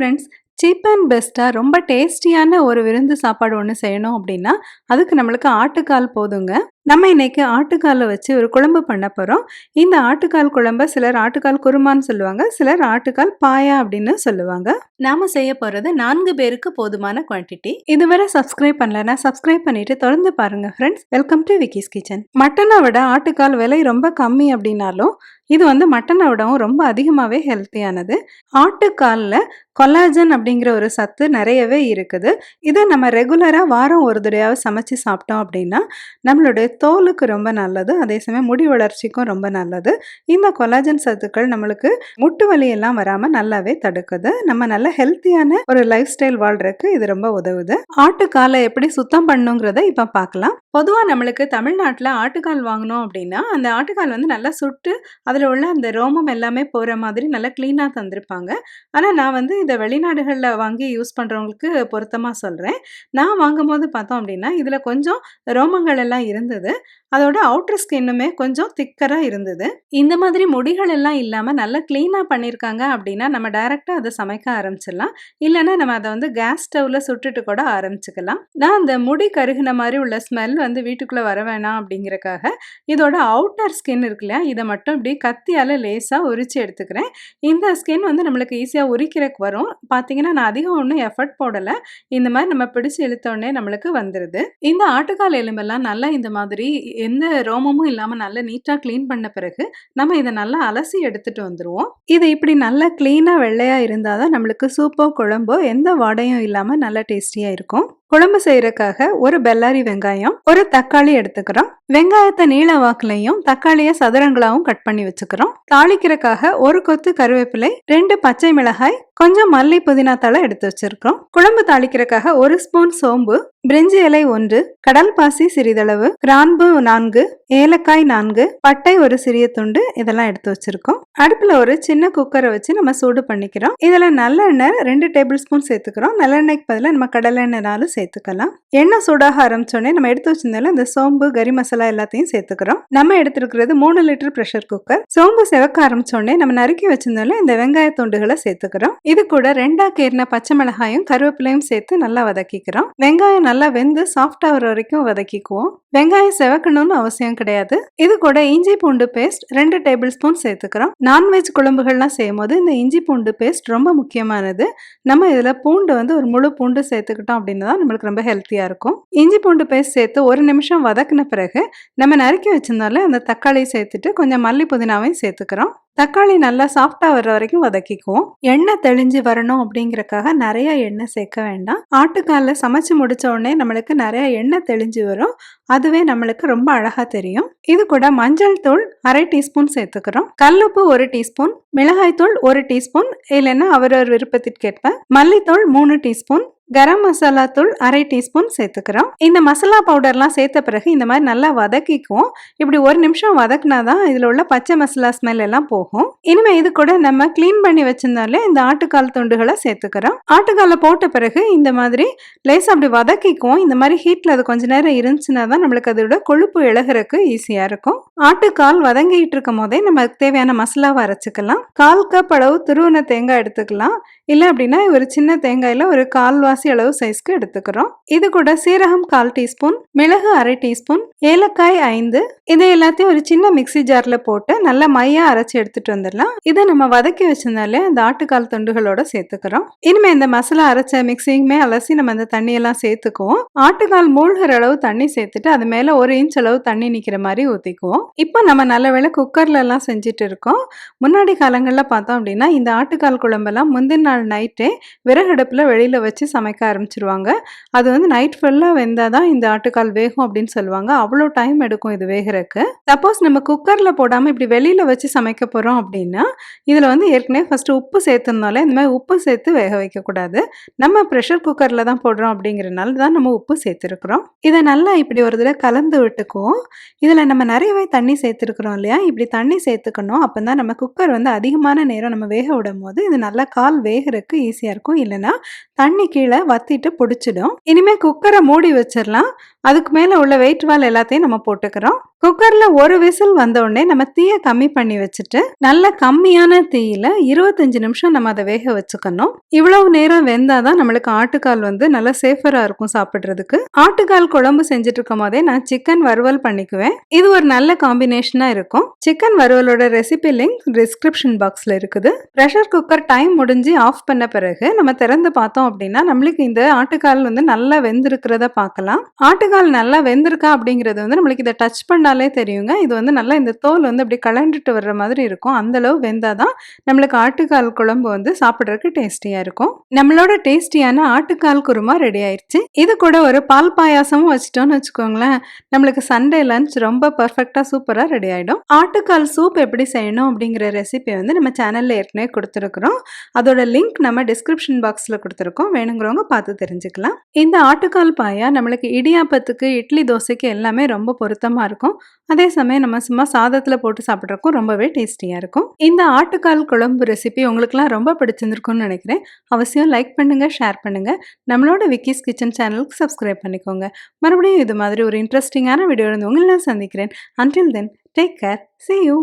Friends, cheap and பெஸ்ட்டா ரொம்ப டேஸ்டியான ஒரு விருந்து சாப்பாடு ஒண்ணு செய்யணும் அப்படின்னா, அதுக்கு நம்மளுக்கு ஆட்டுக்கால் போதுங்க. நம்ம இன்னைக்கு ஆட்டுக்கால வச்சு ஒரு குழம்பு பண்ண போறோம். இந்த ஆட்டுக்கால் குழம்ப சிலர் ஆட்டுக்கால் குருமான்னு சொல்லுவாங்க. சிலர் ஆட்டுக்கால் பாயா அப்படின்னு சொல்லுவாங்க. நாம செய்ய போறது 4 பேருக்கு போதுமான குவான்டிட்டி. இதுவரை சப்ஸ்கிரைப் பண்ணலன்னா சப்ஸ்கிரைப் பண்ணிட்டு தொடர்ந்து பாருங்க friends. Welcome to Vicky's kitchen. மட்டனை விட ஆட்டுக்கால் விலை ரொம்ப கம்மி அப்படின்னாலும் இது மட்டனை விடவும் ரொம்ப அதிகமாகவே ஹெல்த்தியானது. ஆட்டுக்காலில் கொலாஜன் அப்படிங்கிற ஒரு சத்து நிறையவே இருக்குது. இதை நம்ம ரெகுலராக வாரம் ஒரு தடவையாவது சமைச்சு சாப்பிட்டோம் அப்படின்னா நம்மளுடைய தோலுக்கு ரொம்ப நல்லது. அதே சமயம் முடி வளர்ச்சிக்கும் ரொம்ப நல்லது. இந்த கொலாஜன் சத்துக்கள் நம்மளுக்கு முட்டு வலி எல்லாம் வராமல் நல்லாவே தடுக்குது. நம்ம நல்ல ஹெல்த்தியான ஒரு லைஃப் ஸ்டைல் வாழ்றதுக்கு இது ரொம்ப உதவுது. ஆட்டுக்காலை எப்படி சுத்தம் பண்ணுங்கிறத இப்போ பார்க்கலாம். பொதுவாக நம்மளுக்கு தமிழ்நாட்டில் ஆட்டுக்கால் வாங்கினோம் அப்படின்னா அந்த ஆட்டுக்கால் நல்லா சுட்டு அதில் உள்ள அந்த ரோமம் எல்லாமே போகிற மாதிரி நல்லா க்ளீனாக தந்திருப்பாங்க. ஆனால் நான் இதை வெளிநாடுகளில் வாங்கி யூஸ் பண்ணுறவங்களுக்கு பொருத்தமாக சொல்கிறேன். நான் வாங்கும் போது பார்த்தோம் அப்படின்னா இதில் கொஞ்சம் ரோமங்கள் எல்லாம் இருந்தது. அதோட அவுட்டர் ஸ்கின்னுமே கொஞ்சம் திக்கராக இருந்தது. இந்த மாதிரி முடிகள் எல்லாம் இல்லாமல் நல்லா க்ளீனாக பண்ணியிருக்காங்க அப்படின்னா நம்ம டைரெக்டாக அதை சமைக்க ஆரம்பிச்சிடலாம். இல்லைன்னா நம்ம அதை கேஸ் ஸ்டவ்வில் சுட்டுட்டு கூட ஆரம்பிச்சுக்கலாம். நான் அந்த முடி கருகின மாதிரி உள்ள ஸ்மெல் வீட்டுக்குள்ளே வர வேணாம் அப்படிங்கிறக்காக இதோட அவுட்டர் ஸ்கின் இருக்கு இல்லையா, இதை மட்டும் இப்படி கத்தியால் லேசாக உரிச்சு எடுத்துக்கிறேன். இந்த ஸ்கின் நம்மளுக்கு ஈஸியாக உரிக்கிறதுக்கு வரும். பார்த்தீங்கன்னா நான் அதிகம் ஒன்றும் எஃபர்ட் போடலை. இந்த மாதிரி நம்ம பிடிச்சி இழுத்தோடனே நம்மளுக்கு வந்துடுது. இந்த ஆட்டுக்கால் எலும்பெல்லாம் நல்லா இந்த மாதிரி எந்த ரோமமும் இல்லாமல் நல்லா நீட்டாக க்ளீன் பண்ண பிறகு நம்ம இதை நல்லா அலசி எடுத்துட்டு வந்துடுவோம். இது இப்படி நல்லா க்ளீனாக வெள்ளையாக இருந்தால் தான் நம்மளுக்கு சூப்போ குழம்போ எந்த வாடையும் இல்லாமல் நல்லா டேஸ்டியாக இருக்கும். குழம்பு செய்யறதுக்காக ஒரு பெல்லாரி வெங்காயம், ஒரு தக்காளி எடுத்துக்கிறோம். வெங்காயத்தை நீள வாக்குலையும் தக்காளியை சதுரங்களாவும் கட் பண்ணி வச்சுக்கிறோம். தாளிக்கிறதுக்காக ஒரு கொத்து கருவேப்பிலை, 2 பச்சை மிளகாய், கொஞ்சம் மல்லி புதினா தழை எடுத்து வச்சிருக்கோம். குழம்பு தாளிக்கிறதுக்காக 1 ஸ்பூன் சோம்பு, பிரிஞ்சி இலை 1, கடல் பாசி சிறிதளவு, கிராம்பு 4, ஏலக்காய் 4, பட்டை ஒரு சிறிய துண்டு, இதெல்லாம் எடுத்து வச்சிருக்கோம். அடுப்புல ஒரு சின்ன குக்கரை வச்சு நம்ம சூடு பண்ணிக்கிறோம். இதுல நல்லெண்ணெய் 2 டேபிள் ஸ்பூன் சேர்த்துக்கிறோம். நல்லெண்ணெய்க்கு பதிலாக நம்ம கடலெண்ணெய்னாலும் சேர்த்துக்கலாம். எண்ணெய் சூடாக ஆரம்பிச்சோடனே நம்ம எடுத்து வச்சிருந்தால இந்த சோம்பு கறி மசாலா எல்லாத்தையும் சேர்த்துக்கிறோம். நம்ம எடுத்துருக்கிறது 3 லிட்டர் ப்ரெஷர் குக்கர். சோம்பு செவக்க ஆரம்பிச்சோடனே நம்ம நறுக்கி வச்சிருந்தால இந்த வெங்காய துண்டுகளை சேர்த்துக்கிறோம். இது கூட 2 கீறின பச்சை மிளகாயும் கருவேப்பிலையும் சேர்த்து நல்லா வதக்கிக்கிறோம். வெங்காயம் நல்லா வெந்து சாஃப்ட் ஆகிற வரைக்கும் வதக்கிக்குவோம். வெங்காயம் செவக்கணும்னு அவசியம் கிடையாது. இது கூட இஞ்சி பூண்டு பேஸ்ட் 2 டேபிள் ஸ்பூன் சேர்த்துக்கிறோம். நான்வெஜ் குழம்புகள்லாம் செய்யும் போது இந்த இஞ்சி பூண்டு பேஸ்ட் ரொம்ப முக்கியமானது. நம்ம இதுல பூண்டு ஒரு முழு பூண்டு சேர்த்துக்கிட்டோம் அப்படின்னு தான் நம்மளுக்கு ரொம்ப ஹெல்த்தியா இருக்கும். இஞ்சி பூண்டு பேஸ்ட் சேர்த்து 1 நிமிஷம் வதக்கின பிறகு நம்ம நறுக்கி வச்சிருந்தாலும் அந்த தக்காளி சேர்த்துட்டு கொஞ்சம் மல்லி புதினாவையும் சேர்த்துக்கிறோம். தக்காளி நல்லா சாஃப்டா வர்ற வரைக்கும் வதக்கிக்குவோம். எண்ணெய் தெளிஞ்சு வரணும் அப்படிங்கறக்காக நிறைய எண்ணெய் சேர்க்க வேண்டாம். ஆட்டுக்கால சமைச்சு முடிச்ச உடனே நம்மளுக்கு நிறைய எண்ணெய் தெளிஞ்சு வரும். அதுவே நம்மளுக்கு ரொம்ப அழகா தெரியும். இது கூட மஞ்சள் தூள் 1/2 டீஸ்பூன் சேர்த்துக்கிறோம். கல்லுப்பு 1 டீஸ்பூன், மிளகாய் தூள் 1 டீஸ்பூன், இல்லைன்னா அவரவர் விருப்பத்திற்கேற்ப, மல்லித்தூள் 3 டீஸ்பூன், கரம் மசாலா தூள் 1/2 டீஸ்பூன் சேர்த்துக்கிறோம். இந்த மசாலா பவுடர்லாம் சேர்த்த பிறகு இந்த மாதிரி நல்லா வதக்கிக்குவோம். இப்படி 1 நிமிஷம் வதக்குனாதான் இதுல உள்ள பச்சை மசாலா ஸ்மெல் எல்லாம் போகும். இனிமே இது கூட நம்ம கிளீன் பண்ணி வச்சிருந்தாலே இந்த ஆட்டுக்கால் துண்டுகளை சேர்த்துக்கிறோம். ஆட்டுக்காலை போட்ட பிறகு இந்த மாதிரி லேசா அப்படி வதக்கிக்குவோம். இந்த மாதிரி ஹீட்ல அது கொஞ்ச நேரம் இருந்துச்சுன்னா தான் நம்மளுக்கு அதோட கொழுப்பு இழகிறதுக்கு ஈஸியா இருக்கும். ஆட்டுக்கால் வதங்கிட்டு இருக்கும் போதே நம்ம தேவையான மசாலாவை அரைச்சிக்கலாம். 1/4 கப் அளவு துருவன தேங்காய் எடுத்துக்கலாம். இல்லை அப்படின்னா ஒரு சின்ன தேங்காயில ஒரு 1/4 அளவு சைஸ்க்கு எடுத்துக்கிறோம். இது கூட சீரகம் 1/4 டீஸ்பூன், மிளகு 1/2 டீஸ்பூன், ஏலக்காய் 5, இதை எல்லாத்தையும் ஒரு சின்ன மிக்சி ஜார்ல போட்டு நல்லா மையா அரைச்சி எடுத்துட்டு வந்துடலாம். இதை நம்ம வதக்கி வச்சிருந்தாலே அந்த ஆட்டுக்கால் துண்டுகளோட சேர்த்துக்கிறோம். இனிமே இந்த மசாலா அரைச்ச மிக்சியுமே அலசி நம்ம அந்த தண்ணியெல்லாம் சேர்த்துக்குவோம். ஆட்டுக்கால் மூழ்கிற அளவு தண்ணி சேர்த்துட்டு அது மேல 1 இன்ச் அளவு தண்ணி நிக்கிற மாதிரி ஊத்திக்குவோம். இப்போ நம்ம நல்ல வேளை குக்கர்ல எல்லாம் செஞ்சுட்டு இருக்கோம். முன்னாடி காலங்கள்ல பார்த்தோம் அப்படின்னா இந்த ஆட்டுக்கால் குழம்பெல்லாம் முந்தின நாள் நைட்டே விறகடுப்புல வெளியில வச்சு சமைக்க ஆரம்பிச்சிருவாங்க. அது நைட் ஃபுல்லா வெந்தாதான் இந்த ஆட்டுக்கால் வேகும் அப்படின்னு சொல்லுவாங்க. அவ்வளோ டைம் எடுக்கும் இது வேகிறதுக்கு. சப்போஸ் நம்ம குக்கர்ல போடாம இப்படி வெளியில வச்சு சமைக்க போறோம் அப்படின்னா இதுல ஏற்கனவே ஃபர்ஸ்ட் உப்பு சேர்த்துனால இந்த மாதிரி உப்பு சேர்த்து வேக வைக்க கூடாது. நம்ம ப்ரெஷர் குக்கர்ல தான் போடுறோம் அப்படிங்கறதுனால தான் நம்ம உப்பு சேர்த்திருக்கிறோம். இதை நல்லா இப்படி ஒரு தடவை கலந்து விட்டுக்குவோம். இதுல நம்ம நிறையவே தண்ணி சேர்த்திருக்கிறோம் இல்லையா, இப்படி தண்ணி சேர்த்துக்கணும். அப்பதான் நம்ம குக்கர் அதிகமான நேரம் நம்ம வேக விடும் போது இது நல்லா கால் வேகிறதுக்கு ஈஸியா இருக்கும். இல்லைன்னா தண்ணி கீழே வத்திட்டு பிடிச்சிடும். இனிமே குக்கரை மூடி வச்சிடலாம். அதுக்கு மேல உள்ள வெயிட் வால் எல்லாத்தையும் நம்ம போட்டுக்கிறோம். குக்கர்ல ஒரு விசில் வந்த உடனே நம்ம தீய கம்மி பண்ணி வச்சுட்டு நல்ல கம்மியான தீயில 25 நிமிஷம் நம்ம அதை வேக வச்சுக்கணும். இவ்வளவு நேரம் வெந்தாதான் நம்மளுக்கு ஆட்டுக்கால் வந்து நல்லா சேஃபரா இருக்கும் சாப்பிடுறதுக்கு. ஆட்டுக்கால் குழம்பு செஞ்சுட்டு இருக்கும் போதே நான் சிக்கன் வறுவல் பண்ணிக்குவேன். இது ஒரு நல்ல காம்பினேஷனா இருக்கும். சிக்கன் வறுவலோட ரெசிபி லிங்க் டிஸ்கிரிப்ஷன் பாக்ஸ்ல இருக்குது. ப்ரெஷர் குக்கர் டைம் முடிஞ்சு ஆஃப் பண்ண பிறகு நம்ம திறந்து பார்த்தோம் அப்படின்னா நம்மளுக்கு இந்த ஆட்டுக்கால் வந்து நல்லா வெந்திருக்கிறத பார்க்கலாம். ஆட்டுக்கால் நல்லா வெந்திருக்கா அப்படிங்கிறது வந்து நம்மளுக்கு இதை டச் பண்ணாலே தெரியுங்க. இது வந்து நல்லா இந்த தோல் வந்து அப்படி கலண்டுட்டு வர்ற மாதிரி இருக்கும். அந்த அளவு வெந்தாதான் நம்மளுக்கு ஆட்டுக்கால் குழம்பு வந்து சாப்பிட்றதுக்கு டேஸ்டியா இருக்கும். நம்மளோட டேஸ்டியான ஆட்டுக்கால் குருமா ரெடி ஆயிடுச்சு. இது கூட ஒரு பால் பாயாசமும் வச்சிட்டோம்னு வச்சுக்கோங்களேன், நம்மளுக்கு சண்டே லஞ்ச் ரொம்ப பர்ஃபெக்டா சூப்பரா ரெடி ஆயிடும். ஆட்டுக்கால் சூப் எப்படி செய்யணும் அப்படிங்கிற ரெசிபி வந்து நம்ம சேனல்ல ஏற்கனவே கொடுத்துருக்குறோம். அதோட லிங்க் நம்ம டிஸ்கிரிப்ஷன் பாக்ஸ்ல கொடுத்துருக்கோம். வேணுங்கிறவங்க பார்த்து தெரிஞ்சுக்கலாம். இந்த ஆட்டுக்கால் பாயா நம்மளுக்கு இடியாப்பத்துக்கு, இட்லி, தோசைக்கு எல்லாமே ரொம்ப பொருத்தமா இருக்கும். அதே சமயம் நம்ம சும்மா சாதத்துல போட்டு சாப்பிட்றதுக்கும் ரொம்பவே டேஸ்டியா இருக்கும். இந்த ஆட்டுக்கால் குழம்பு ரெசிபி உங்களுக்குலாம் ரொம்ப பிடிச்சிருந்திருக்கும்னு நினைக்கிறேன். அவசியம் லைக் பண்ணுங்க, ஷேர் பண்ணுங்க. நம்மளோட விக்கிஸ் கிச்சன் சேனலுக்கு சப்ஸ்கிரைப் பண்ணிக்கோங்க. மறுபடியும் இது மாதிரி ஒரு இன்ட்ரெஸ்டிங்கான வீடியோ உங்களை நான் சந்திக்கிறேன். Until then, take care. See you.